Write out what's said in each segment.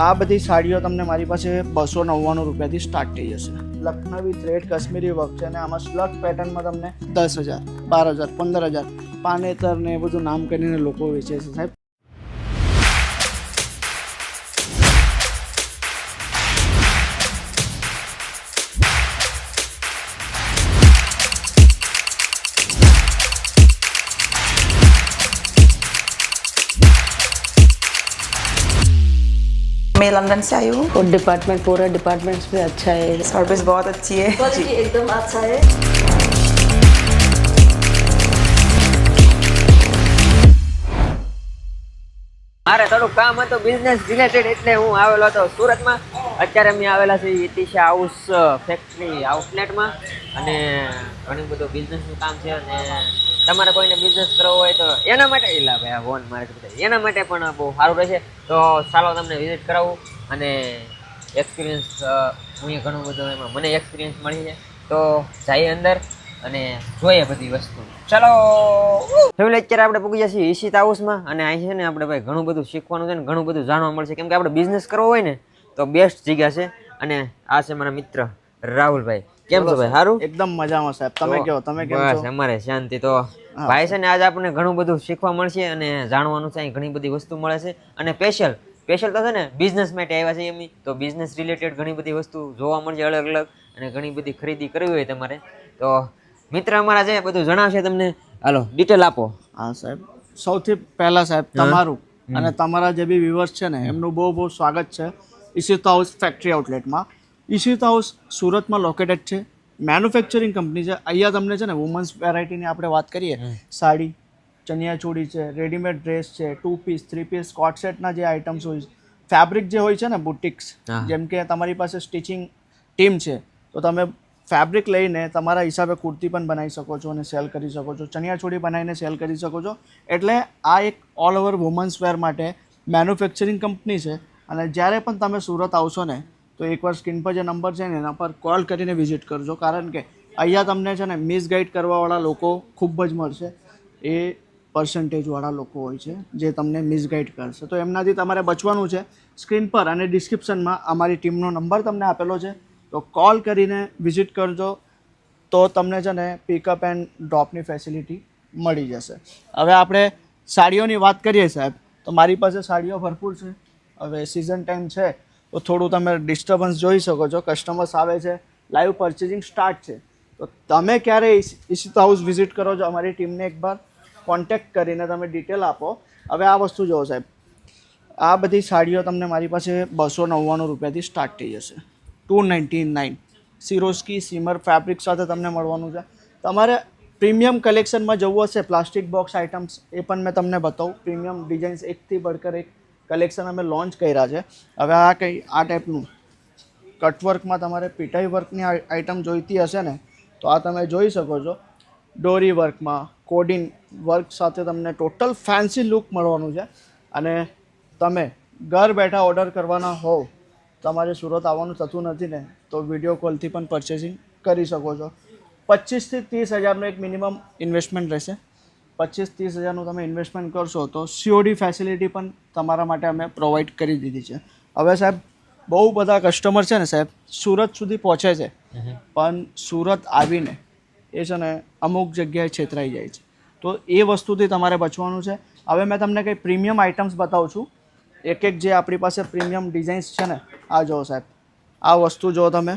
આ બધી સાડીઓ તમને મારી પાસે 299 રૂપિયાથી સ્ટાર્ટ થઈ જશે. લખનવી થ્રેડ કાશ્મીરી વર્ક છે અને આમાં સ્લગ પેટર્નમાં તમને 10,000, 12,000, 15,000 પાનેતર ને એ બધું નામ કરીને લોકો વેચે છે સાહેબ. मैं लंदन से आई हूँ और डिपार्टमेंट पूरा डिपार्टमेंट्स भी अच्छा है. सर्विस बहुत अच्छी है क्वालिटी एकदम अच्छा है. મારે થોડું કામ હતું બિઝનેસ રિલેટેડ એટલે હું આવેલો હતો સુરતમાં. અત્યારે અમે આવેલા છે ઇતિશા હાઉસ ફેક્ટરી આઉટલેટમાં અને ઘણું બધું બિઝનેસનું કામ છે અને તમારે કોઈને બિઝનેસ કરવો હોય તો એના માટે ભાઈ આ વોન મારે એના માટે પણ બહુ સારું રહેશે. તો ચાલો તમને વિઝિટ કરાવું અને એક્સપિરિયન્સ હું ઘણું બધું એમાં મને એક્સપિરિયન્સ મળી છે. તો જઈએ અંદર અને જોઈએ બધી વસ્તુ. ચાલો ફેમિલી, અત્યારે આપણે પૂગી જઈએ ઈશિતા હાઉસમાં અને અહીં છે ને આપણે ભાઈ ઘણું બધું શીખવાનું છે ને ઘણું બધું જાણવા મળશે. કેમ કે આપણે બિઝનેસ કરવો હોય ને તો બેસ્ટ જગ્યા છે. અને આ છે મારા મિત્ર રાહુલભાઈ. કેમ છો ભાઈ? સારું? એકદમ મજામાં સાહેબ. તમે કહો, તમે કેમ છો? બસ અમારે શાંતિ. તો ભાઈ છે ને આજે આપણને ઘણું બધું શીખવા મળશે અને જાણવાનું છે. ઘણી બધી વસ્તુ મળે છે અને સ્પેશિયલ તો છે ને બિઝનેસ માટે આવ્યા છે એમની. તો બિઝનેસ રિલેટેડ ઘણી બધી વસ્તુ જોવા મળશે અલગ અલગ અને ઘણી બધી ખરીદી કરવી હોય તમારે તો મિત્ર અમારા છે બધું જણાવશે તમને. હાલો ડિટેલ આપો. હા સાહેબ, સૌથી પહેલા સાહેબ તમારું અને તમારા જે બી વ્યુઅર્સ છે ને એમનું બહુ બહુ સ્વાગત છે ઈશિતા હાઉસ ફેક્ટરી આઉટલેટમાં. ઈશિતા હાઉસ સુરતમાં લોકેટેડ છે. મેન્યુફેક્ચરિંગ કંપની છે. અહીંયા તમને છે ને વુમન્સ વેરાયટીની આપણે વાત કરીએ, સાડી, ચણિયા ચોળી છે, રેડીમેડ ડ્રેસ છે, 2 પીસ 3 પીસ કોટ સેટના જે આઇટમ્સ હોય, ફેબ્રિક જે હોય છે ને બુટિક્સ, જેમ કે તમારી પાસે સ્ટિચિંગ ટીમ છે તો તમે ફેબ્રિક લઈને તમારા હિસાબે કુર્તી પણ બનાવી શકો છો અને સેલ કરી શકો છો, ચણિયા ચોળી બનાવીને સેલ કરી શકો છો. એટલે આ એક ઓલ ઓવર વુમન્સ વેર માટે મેન્યુફેક્ચરિંગ કંપની છે. અને જ્યારે પણ તમે સુરત આવશો ને તો એકવાર સ્ક્રીન પર જે નંબર છે ને એના પર કોલ કરીને વિઝિટ કરજો. કારણ કે અહીંયા તમને છે ને મિસગાઈડ કરવાવાળા લોકો ખૂબ જ મળશે. એ પર્સન્ટેજવાળા લોકો હોય છે જે તમને મિસગાઈડ કરશે. તો એમનાથી તમારે બચવાનું છે. સ્ક્રીન પર અને ડિસ્ક્રિપ્શનમાં અમારી ટીમનો નંબર તમને આપેલો છે, તો કોલ કરીને વિઝિટ કરજો તો તમને છે ને પિકઅપ એન્ડ ડ્રોપની ફેસિલિટી મળી જશે. હવે આપણે સાડીઓની વાત કરીએ સાહેબ, તો મારી પાસે સાડીઓ ભરપૂર છે. હવે સિઝન ટાઈમ છે તો થોડું તમે ડિસ્ટર્બન્સ જોઈ શકો છો. કસ્ટમર્સ આવે છે, લાઈવ પરચેઝિંગ સ્ટાર્ટ છે. તો તમે ક્યારે ઈશિતા હાઉસ વિઝિટ કરો છો અમારી ટીમને એકવાર કોન્ટેક્ટ કરીને તમે ડિટેલ આપો. હવે આ વસ્તુ જુઓ સાહેબ, આ બધી સાડીઓ તમને મારી પાસે 299 રૂપિયાથી સ્ટાર્ટ થઈ જશે. 299 સિરોસ્કી સીમર ફેબ્રિક સાથે તમને મળવાનું છે. તમારે પ્રીમિયમ કલેક્શનમાં જવું હશે, પ્લાસ્ટિક બોક્સ આઇટમ્સ, એ પણ મેં તમને બતાવું. પ્રીમિયમ ડિઝાઇન્સ એકથી બળકર એક કલેક્શન અમે લોન્ચ કર્યા છે. હવે આ ટાઈપનું કટવર્કમાં તમારે પીટાઈ વર્કની આઇટમ જોઈતી હશે ને તો આ તમે જોઈ શકો છો. ડોરી વર્કમાં કોડિંગ વર્ક સાથે તમને ટોટલ ફેન્સી લુક મળવાનું છે. અને તમે ઘર બેઠા ઓર્ડર કરવાના હોવ, તમારે સુરત આવવાનું થતું નથી ને તો વિડીયો કોલથી પણ પરચેસિંગ કરી શકો છો. 25,000 થી 30,000નો એક મિનિમમ ઇન્વેસ્ટમેન્ટ રહેશે. 25,000 થી 30,000નું તમે ઇન્વેસ્ટમેન્ટ કરશો તો COD ફેસિલિટી પણ તમારા માટે અમે પ્રોવાઈડ કરી દીધી છે. હવે સાહેબ બહુ બધા કસ્ટમર છે ને સાહેબ સુરત સુધી પહોંચે છે પણ સુરત આવીને એ છે ને અમુક જગ્યાએ છેતરાઈ જાય છે. તો એ વસ્તુથી તમારે બચવાનું છે. હવે મેં તમને કંઈ પ્રીમિયમ આઇટમ્સ બતાવું છું. એક જે આપણી પાસે પ્રીમિયમ ડિઝાઇન્સ છે ને, આ જુઓ સાહેબ, આ વસ્તુ જો તમે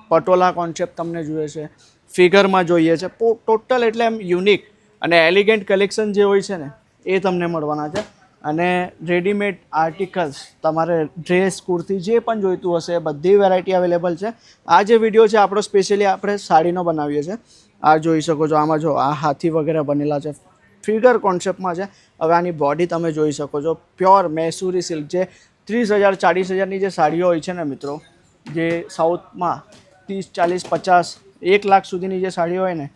પટોલા કોન્સેપ્ટ તમને જોઈએ છે, ફિગરમાં જોઈએ છે, ટોટલ એટલે એમ યુનિક અને એલિગન્ટ કલેક્શન જે હોય છે ને એ તમને મળવાના છે. અને રેડીમેડ આર્ટિકલ્સ, તમારે ડ્રેસ, કુર્તી જે પણ જોઈતું હશે બધી વેરાયટી અવેલેબલ છે. આ જે વિડીયો છે આપણો સ્પેશિયલી આપણે સાડીનો બનાવીએ છીએ. આ જોઈ શકો છો, આમાં જો આ હાથી વગેરે બનેલા છે, ફિગર કોન્સેપ્ટમાં છે. હવે આની બોડી તમે જોઈ શકો છો, પ્યોર મૈસૂરી સિલ્ક. જે 30,000 40,000ની જે સાડીઓ હોય છે ને મિત્રો, જે સાઉથમાં 30, 40, 50, 1 લાખ સુધીની જે સાડીઓ હોય ને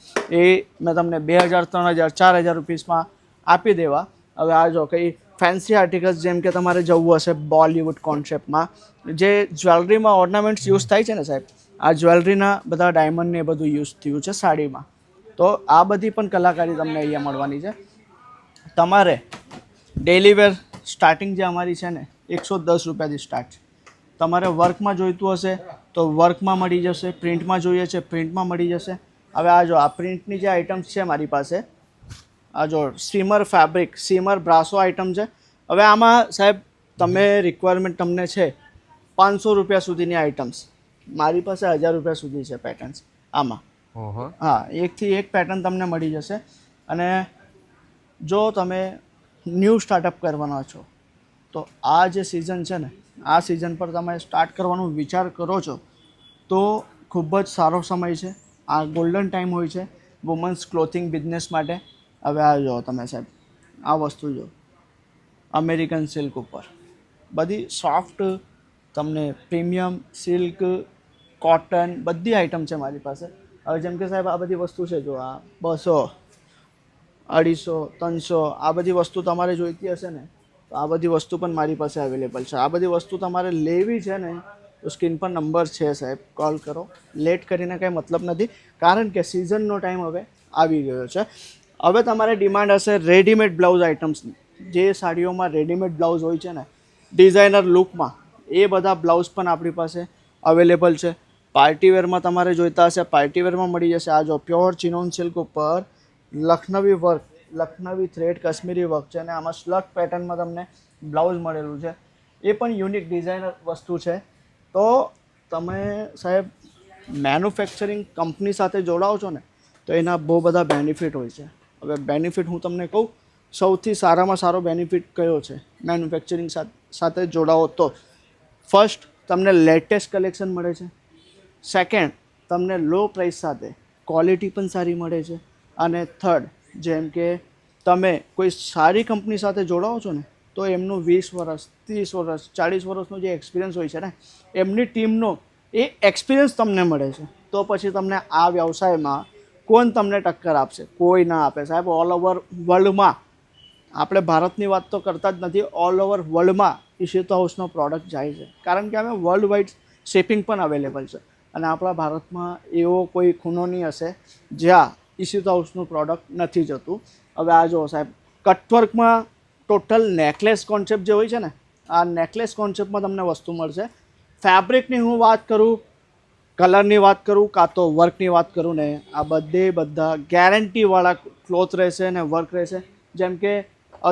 એ મેં તમને 2,000, 3,000, 4,000 રૂપીસમાં આપી દેવા. હવે આ જો કંઈ ફેન્સી આર્ટિકલ્સ જેમ કે તમારે જવું હશે બોલિવૂડ કોન્સેપ્ટમાં, જે જ્વેલરીમાં ઓર્નામેન્ટ્સ યુઝ થાય છે ને સાહેબ, આ જ્વેલરીના બધા ડાયમંડ ને એ બધું યુઝ થયું છે સાડીમાં. તો આ બધી પણ કલાકારી તમને અહીંયા મળવાની છે. તમારે ડેલી વેર સ્ટાર્ટિંગ જે અમારી છે ને 110 રૂપિયાથી સ્ટાર્ટ છે. તમારે વર્કમાં જોઈતું હશે તો વર્કમાં મળી જશે, પ્રિન્ટમાં જોઈએ છે પ્રિન્ટમાં મળી જશે. હવે આ જો આ પ્રિન્ટની જે આઇટમ્સ છે મારી પાસે, આ જો Simar fabric, Simar brasso item છે. હવે આમાં સાહેબ તમે રિક્વાયરમેન્ટ તમને છે 500 રૂપિયા સુધીની આઇટમ્સ, મારી પાસે 1000 રૂપિયા સુધી છે પેટર્ન્સ આમાં. હા, એકથી એક પેટર્ન તમને મળી જશે. અને જો તમે ન્યૂ સ્ટાર્ટઅપ કરવાના છો તો આ જે સિઝન છે ને, આ સિઝન પર તમે સ્ટાર્ટ કરવાનો વિચાર કરો છો તો ખૂબ જ સારો સમય છે. આ ગોલ્ડન ટાઈમ હોય છે વુમન્સ ક્લોથિંગ બિઝનેસ માટે. હવે આ જો તમે સાહેબ આ વસ્તુ જો અમેરિકન સિલ્ક ઉપર બધી સોફ્ટ તમને પ્રીમિયમ સિલ્ક કોટન બધી આઇટમ છે મારી પાસે. હવે જેમ કે સાહેબ આ બધી વસ્તુ છે જો આ 200 250 300 આ બધી વસ્તુ તમારે જોઈતી હશે ને તો આ બધી વસ્તુ પણ મારી પાસે અવેલેબલ છે. આ બધી વસ્તુ તમારે લેવી છે ને તો સ્ક્રીન પર નંબર છે સાહેબ, કોલ કરો. લેટ કરીને કંઈ મતલબ નથી, કારણ કે સિઝનનો ટાઈમ હવે આવી ગયો છે. હવે તમારે ડિમાન્ડ હશે રેડીમેડ બ્લાઉઝ આઇટમ્સની. જે સાડીઓમાં રેડીમેડ બ્લાઉઝ હોય છે ને ડિઝાઇનર લુકમાં, એ બધા બ્લાઉઝ પણ આપણી પાસે અવેલેબલ છે. પાર્ટીવેરમાં તમારે જોઈતા હશે પાર્ટીવેરમાં મળી જશે. આ જો પ્યોર ચિનોન સિલ્ક ઉપર Lucknowi work, Lucknowi thread Kashmiri work છે અને આમાં સ્લગ પેટર્નમાં તમને બ્લાઉઝ મળેલું છે. એ પણ યુનિક ડિઝાઇનર વસ્તુ છે. તો તમે સાહેબ મેન્યુફેક્ચરિંગ કંપની સાથે જોડાઓ છો ને તો એના બહુ બધા બેનિફિટ હોય છે. હવે બેનિફિટ હું તમને કહું, સૌથી સારામાં સારો બેનિફિટ કયો છે મેન્યુફેક્ચરિંગ સાથે જોડાઓ તો? ફર્સ્ટ, તમને લેટેસ્ટ કલેક્શન મળે છે. સેકન્ડ, તમને લો પ્રાઇસ સાથે ક્વોલિટી પણ સારી મળે છે. અને થર્ડ, જેમ કે તમે કોઈ સારી કંપની સાથે જોડાઓ છો ને તો એમનું 20 વર્ષ 30 વર્ષ 40 વર્ષનો જે એક્સપિરિયન્સ હોય છે ને, એમની ટીમનો એ એક્સપિરિયન્સ તમને મળે છે. તો પછી તમને આ વ્યવસાયમાં કોણ તમને ટક્કર આપશે? કોઈ ના આપે સાહેબ. ઓલ ઓવર વર્લ્ડમાં, આપણે ભારતની વાત તો કરતા જ નથી, ઓલ ઓવર વર્લ્ડમાં ઈશિતા હાઉસનો પ્રોડક્ટ જાય છે. કારણ કે અમે વર્લ્ડ વાઇડ શિપિંગ પણ અવેલેબલ છે. અને આપણા ભારતમાં એવો કોઈ ખૂણો નહીં હશે જ્યાં ઈશિતા હાઉસનું પ્રોડક્ટ નથી જતું. હવે આ જો સાહેબ કટવર્કમાં ટોટલ નેકલેસ કોન્સેપ્ટ જે હોય છે ને, આ નેકલેસ કોન્સેપ્ટમાં તમને વસ્તુ મળશે. ફેબ્રિકની હું વાત કરું, કલરની વાત કરું કાં તો વર્કની વાત કરું ને, આ બધા ગેરંટીવાળા ક્લોથ રહેશે ને વર્ક રહેશે. જેમ કે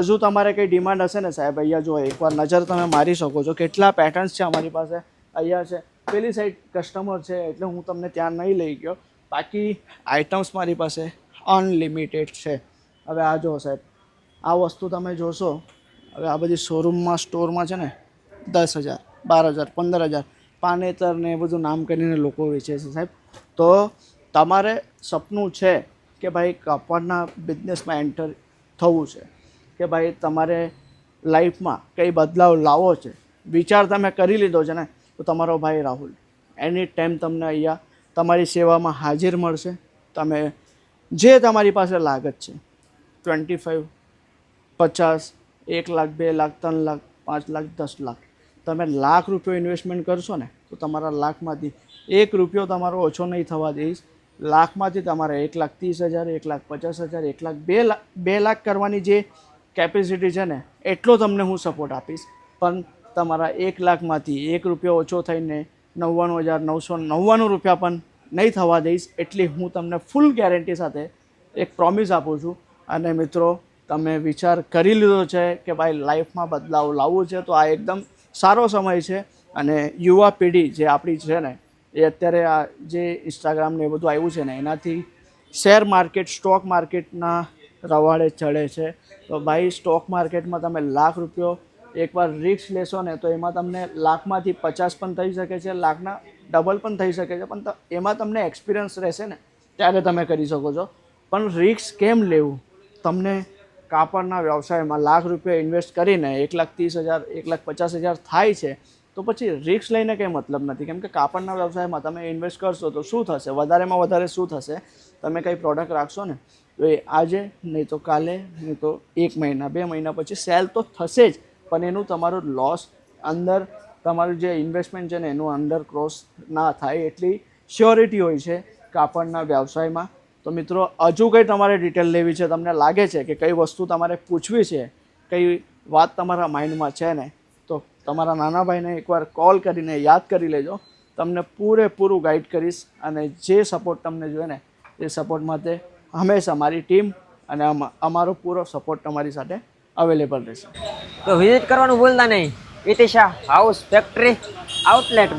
હજુ તમારે કંઈ ડિમાન્ડ હશે ને સાહેબ, અહીંયા જો એકવાર નજર તમે મારી શકો છો કેટલા પેટર્ન્સ છે અમારી પાસે. અહીંયા છે પેલી સાઈડ કસ્ટમર છે એટલે હું તમને ત્યાં નહીં લઈ ગયો. બાકી આઇટમ્સ મારી પાસે અનલિમિટેડ છે. હવે આ જો સાહેબ આ વસ્તુ તમે જોશો, હવે આ બધી શોરૂમમાં સ્ટોરમાં છે ને 10,000 12,000 15,000 પાનેતર ને એ બધું નામ કરીને લોકો વેચે છે સાહેબ. તો તમારે સપનું છે કે ભાઈ કાપડના બિઝનેસમાં એન્ટર થવું છે, કે ભાઈ તમારે લાઈફમાં કંઈ બદલાવ લાવવો છે, વિચાર તમે કરી લીધો છે ને, તો તમારો ભાઈ રાહુલ એની ટાઈમ તમને અહીંયા તમારી સેવામાં હાજર મળશે. તમે જે તમારી પાસે લાગત છે 25 50 1 લાખ 2 લાખ 3 લાખ 5 લાખ 10 લાખ, તમે લાખ રૂપિયો ઇન્વેસ્ટમેન્ટ કરશો ને તો તમારા લાખમાંથી 1 રૂપિયો તમારો ઓછો નહીં થવા દઈશ. લાખમાંથી તમારે 1,30,000 1,50,000 1 લાખ 2 લાખ કરવાની જે કેપેસિટી છે ને એટલો તમને હું સપોર્ટ આપીશ. પણ તમારા 1 લાખમાંથી 1 રૂપિયો ઓછો થઈને 99,999 રૂપિયા પણ નહીં થવા દઈશ. એટલી હું તમને ફૂલ ગેરંટી સાથે એક પ્રોમિસ આપું છું. અને મિત્રો, તમે વિચાર કરી લીધો છે કે ભાઈ લાઈફમાં બદલાવ લાવવું છે તો આ એકદમ સારો સમય છે. અને યુવા પેઢી જે આપણી છે ને, એ અત્યારે આ જે ઇન્સ્ટાગ્રામ ને એ બધું આવ્યું છે ને, એનાથી શેર માર્કેટ સ્ટોક માર્કેટના રવાડે ચડે છે. તો ભાઈ સ્ટોક માર્કેટમાં તમે લાખ રૂપિયો એકવાર રિસ્ક લેશો ને તો એમાં તમને લાખમાંથી 50 પણ થઈ શકે છે, લાખના ડબલ પણ થઈ શકે છે. પણ એમાં તમને એક્સપિરિયન્સ રહેશે ને ત્યારે તમે કરી શકો છો. પણ રિસ્ક કેમ લેવું? તમને કાપડના વ્યવસાયમાં લાખ રૂપિયા ઇન્વેસ્ટ કરીને 1,30,000 1,50,000 થાય છે તો પછી રિસ્ક લઈને કંઈ મતલબ નથી. કેમ કે કાપડના વ્યવસાયમાં તમે ઇન્વેસ્ટ કરશો તો શું થશે? વધારેમાં વધારે શું થશે? તમે કંઈ પ્રોડક્ટ રાખશો ને તો એ આજે નહીં તો કાલે નહીં તો 1 મહિના 2 મહિના પછી સેલ તો થશે જ, પણ એનું તમારું લોસ અંદર, તમારું જે ઇન્વેસ્ટમેન્ટ છે ને એનું અંડર ક્રોસ ના થાય એટલી શ્યોરિટી હોય છે કાપડના વ્યવસાયમાં. તો મિત્રો, હજુ કંઈ તમારે ડિટેલ લેવી છે, તમને લાગે છે કે કઈ વસ્તુ તમારે પૂછવી છે, કઈ વાત તમારા માઇન્ડમાં છે ને, તો તમારા નાના ભાઈને એકવાર કોલ કરીને યાદ કરી લેજો. તમને પૂરેપૂરું ગાઈડ કરીશ અને જે સપોર્ટ તમને જોઈએ ને એ સપોર્ટ માટે હંમેશા મારી ટીમ અને અમારો પૂરો સપોર્ટ તમારી સાથે અવેલેબલ રહેશે. તો વિઝિટ કરવાનું ભૂલતા નહીં ઇતિશા હાઉસ ફેક્ટરી આઉટલેટમાં.